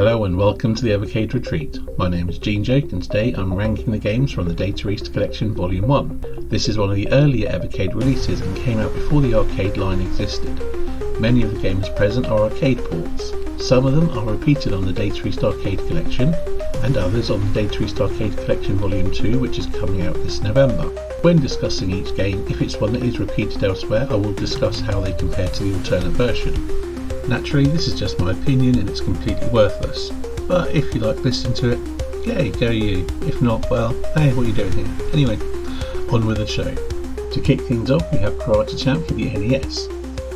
Hello and welcome to the Evercade Retreat. My name is Gene Joke and today I'm ranking the games from the Data East Collection Volume 1. This is one of the earlier Evercade releases and came out before the arcade line existed. Many of the games present are arcade ports. Some of them are repeated on the Data East Arcade Collection and others on the Data East Arcade Collection Volume 2, which is coming out this November. When discussing each game, if it's one that is repeated elsewhere, I will discuss how they compare to the alternate version. Naturally, this is just my opinion and it's completely worthless, but if you like listening to it, yay, go you. If not, well, hey, what are you doing here? Anyway, on with the show. To kick things off, we have Karate Champ for the NES.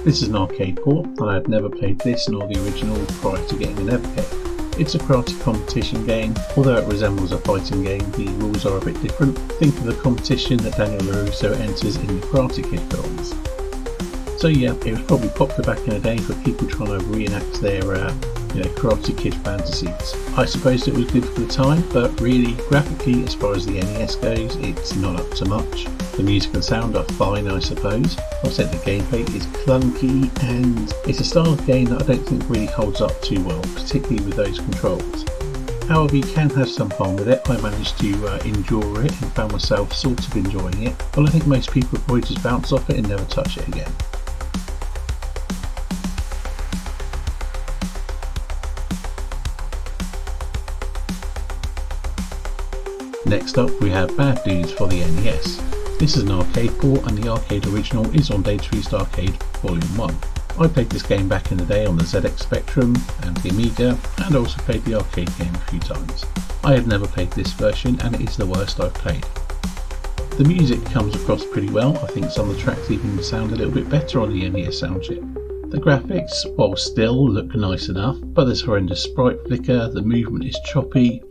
This is an arcade port, and I have never played this nor the original prior to getting an Evercade. It's a karate competition game. Although it resembles a fighting game, the rules are a bit different. Think of the competition that Daniel LaRusso enters in the Karate Kid films. So yeah, it was probably popular back in the day for people trying to reenact their Karate Kid fantasies. I suppose it was good for the time, but really, graphically, as far as the NES goes, it's not up to much. The music and sound are fine, I suppose. I said the gameplay is clunky, and it's a style of game that I don't think really holds up too well, particularly with those controls. However, you can have some fun with it. I managed to endure it and found myself sort of enjoying it, but I think most people probably just bounce off it and never touch it again. Next up we have Bad Dudes for the NES. This is an arcade port and the arcade original is on Data East Arcade Volume 1. I played this game back in the day on the ZX Spectrum and the Amiga, and also played the arcade game a few times. I have never played this version and it is the worst I've played. The music comes across pretty well. I think some of the tracks even sound a little bit better on the NES sound chip. The graphics, while still, look nice enough, but there's horrendous sprite flicker, the movement is choppy,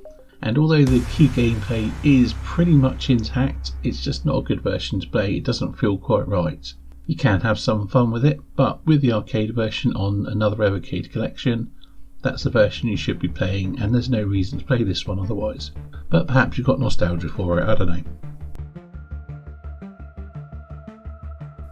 and although the key gameplay is pretty much intact, it's just not a good version to play. It doesn't feel quite right. You can have some fun with it, but with the arcade version on another Evercade collection, that's the version you should be playing, and there's no reason to play this one otherwise. But perhaps you've got nostalgia for it, I don't know.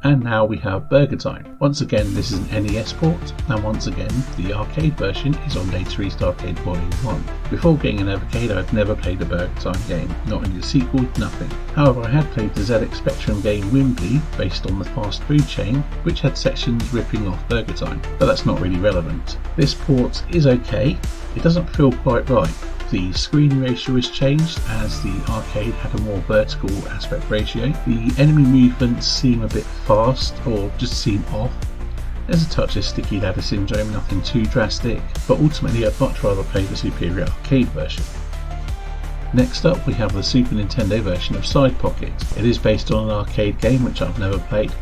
And now we have Burger Time. Once again, this is an NES port, and once again, the arcade version is on Data East Arcade Volume 1. Before getting an Evercade, I'd never played a Burger Time game, not in the sequel, nothing. However, I had played the ZX Spectrum game Wimbley, based on the fast food chain, which had sections ripping off Burger Time, but that's not really relevant. This port is okay, it doesn't feel quite right. The screen ratio is changed as the arcade had a more vertical aspect ratio. The enemy movements seem a bit fast or just seem off. There's a touch of sticky ladder syndrome, nothing too drastic, but ultimately I'd much rather play the superior arcade version. Next up we have the Super Nintendo version of Side Pocket. It is based on an arcade game which I've never played.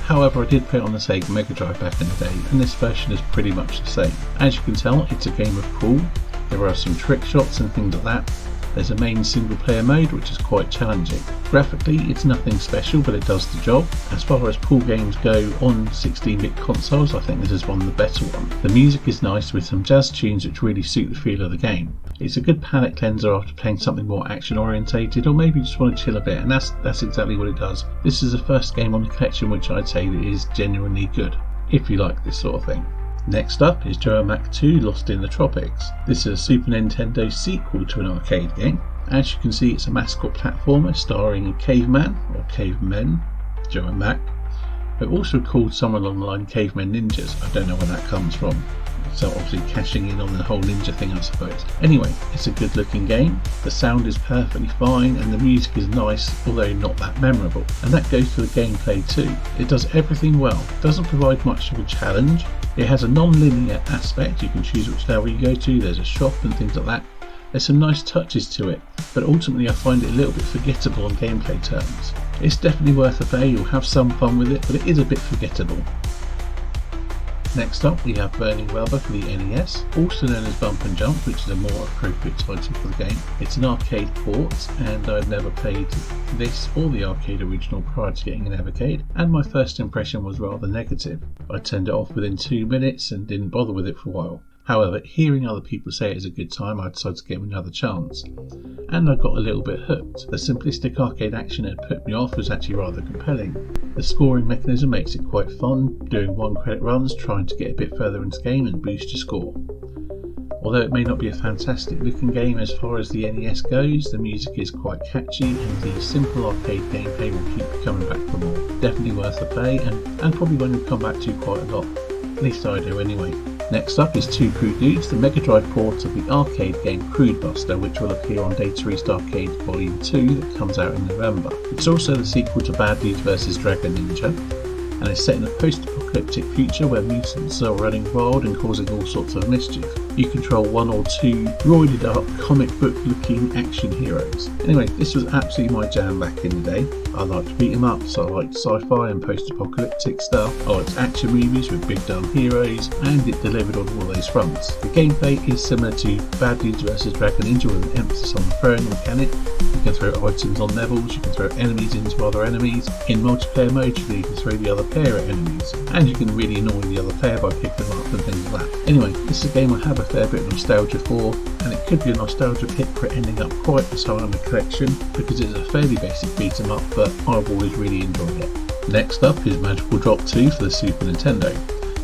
However, I did play it on the Sega Mega Drive back in the day, and this version is pretty much the same. As you can tell, it's a game of pool. There are some trick shots and things like that. There's a main single player mode which is quite challenging. Graphically it's nothing special, but it does the job. As far as pool games go on 16-bit consoles, I think this is one of the better ones. The music is nice with some jazz tunes which really suit the feel of the game. It's a good palate cleanser after playing something more action orientated, or maybe you just want to chill a bit, and that's exactly what it does. This is the first game on the collection which I'd say that is genuinely good, if you like this sort of thing. Next up is Joe and Mac 2 Lost in the Tropics. This is a Super Nintendo sequel to an arcade game. As you can see, it's a mascot platformer starring a caveman, or cavemen, Joe and Mac. They're also called somewhere along the line Cavemen Ninjas. I don't know where that comes from. So obviously cashing in on the whole ninja thing, I suppose. Anyway, it's a good looking game. The sound is perfectly fine and the music is nice, although not that memorable. And that goes for the gameplay too. It does everything well. It doesn't provide much of a challenge. It has a non-linear aspect. You can choose which level you go to. There's a shop and things like that. There's some nice touches to it, but ultimately I find it a little bit forgettable on gameplay terms. It's definitely worth a play. You'll have some fun with it, but it is a bit forgettable. Next up we have Burning Rubber for the NES, also known as Bump and Jump, which is a more appropriate title for the game. It's an arcade port, and I'd never played this or the arcade original prior to getting an Evercade, and my first impression was rather negative. I turned it off within 2 minutes and didn't bother with it for a while. However, hearing other people say it is a good time, I decided to give it another chance, and I got a little bit hooked. The simplistic arcade action that put me off was actually rather compelling. The scoring mechanism makes it quite fun, doing 1 credit runs, trying to get a bit further into the game and boost your score. Although it may not be a fantastic looking game as far as the NES goes, the music is quite catchy and the simple arcade gameplay will keep you coming back for more. Definitely worth a play and probably one you'll come back to quite a lot. At least I do anyway. Next up is Two Crude Dudes, the Mega Drive port of the arcade game Crude Buster, which will appear on Data East Arcade Volume 2 that comes out in November. It's also the sequel to Bad Dudes vs Dragon Ninja, and it's set in a post-apocalyptic future where mutants are running wild and causing all sorts of mischief. You control one or two roided up comic book looking action heroes. Anyway, this was absolutely my jam back in the day. I liked beat 'em ups, I liked sci-fi and post-apocalyptic stuff, I liked action movies with big dumb heroes, and it delivered on all those fronts. The gameplay is similar to Bad Dudes vs Dragon Ninja with an emphasis on the throwing mechanic. You can throw items on levels, you can throw enemies into other enemies. In multiplayer mode you can throw the other player at enemies, and you can really annoy the other player by picking them up and things like that. Anyway, this is a game I have a fair bit of nostalgia for, and it could be a nostalgia pick for it ending up quite as high on the collection because it's a fairly basic beat 'em up, but I've always really enjoyed it. Next up is Magical Drop 2 for the Super Nintendo.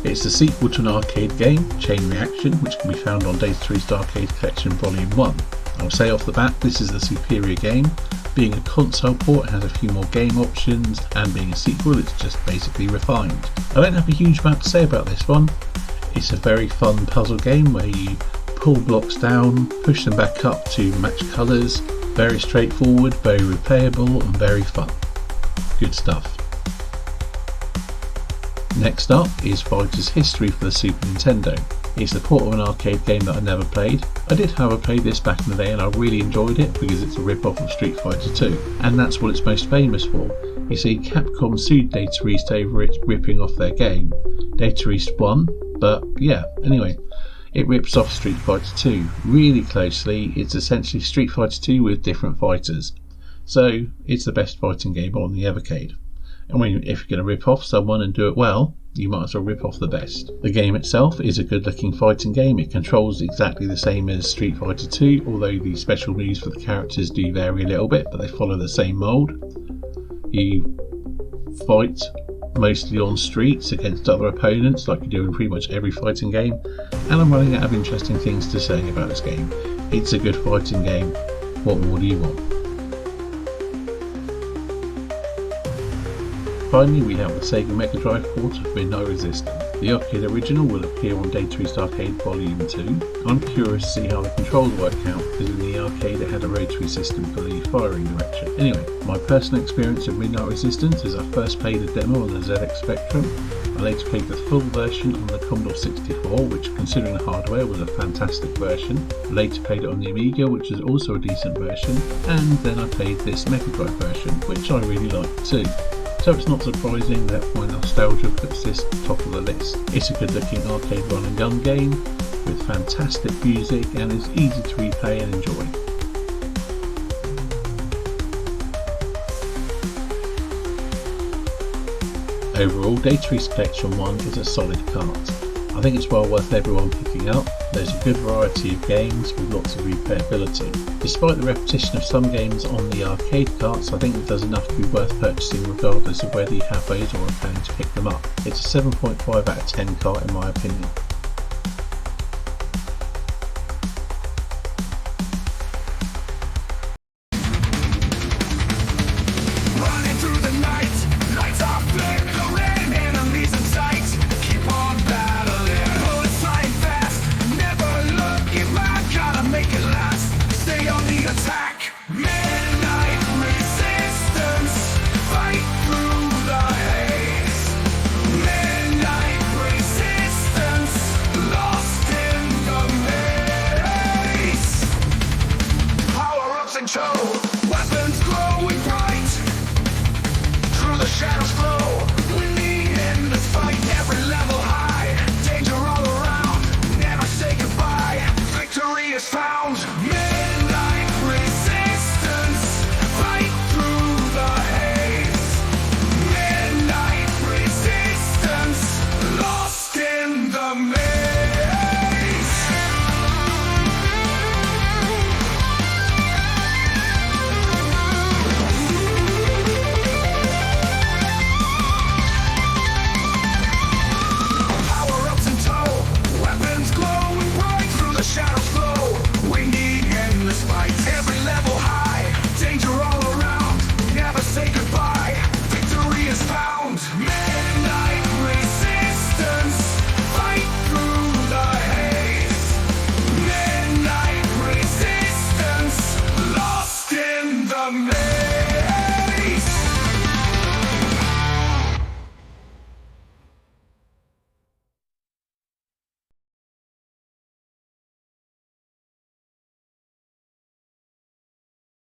It's the sequel to an arcade game, Chain Reaction, which can be found on Data East Arcade Collection Volume 1. I'll say off the bat, this is the superior game. Being a console port, it has a few more game options, and being a sequel, it's just basically refined. I don't have a huge amount to say about this one. It's a very fun puzzle game where you pull blocks down, push them back up to match colours. Very straightforward, very replayable, and very fun. Good stuff. Next up is Fighter's History for the Super Nintendo. It's the port of an arcade game that I never played. I did however play this back in the day and I really enjoyed it because it's a rip-off of Street Fighter 2, and that's what it's most famous for. You see, Capcom sued Data East over it ripping off their game. Data East won, but yeah, anyway. It rips off Street Fighter 2 really closely. It's essentially Street Fighter 2 with different fighters. So it's the best fighting game on the Evercade. And if you're going to rip off someone and do it well, you might as well rip off the best. The game itself is a good looking fighting game. It controls exactly the same as Street Fighter 2, although the special moves for the characters do vary a little bit, but they follow the same mould. You fight mostly on streets against other opponents like you do in pretty much every fighting game, and I'm running out of interesting things to say about this game. It's a good fighting game. What more do you want? Finally, we have the Sega Mega Drive port of Midnight Resistance. The arcade original will appear on Data East Arcade Volume 2. I'm curious to see how the controls work out because in the arcade it had a rotary system for the firing direction. Anyway, my personal experience of Midnight Resistance is I first played a demo on the ZX Spectrum. I later played the full version on the Commodore 64, which considering the hardware was a fantastic version. I later played it on the Amiga, which is also a decent version, and then I played this Mega Drive version, which I really liked too. So it's not surprising that my nostalgia puts this top of the list. It's a good looking arcade run and gun game with fantastic music and is easy to replay and enjoy. Overall, Data East Collection 1 is a solid cart. I think it's well worth everyone picking up. There's a good variety of games with lots of replayability. Despite the repetition of some games on the arcade carts, I think it does enough to be worth purchasing regardless of whether you have those or are planning to pick them up. It's a 7.5 out of 10 cart in my opinion.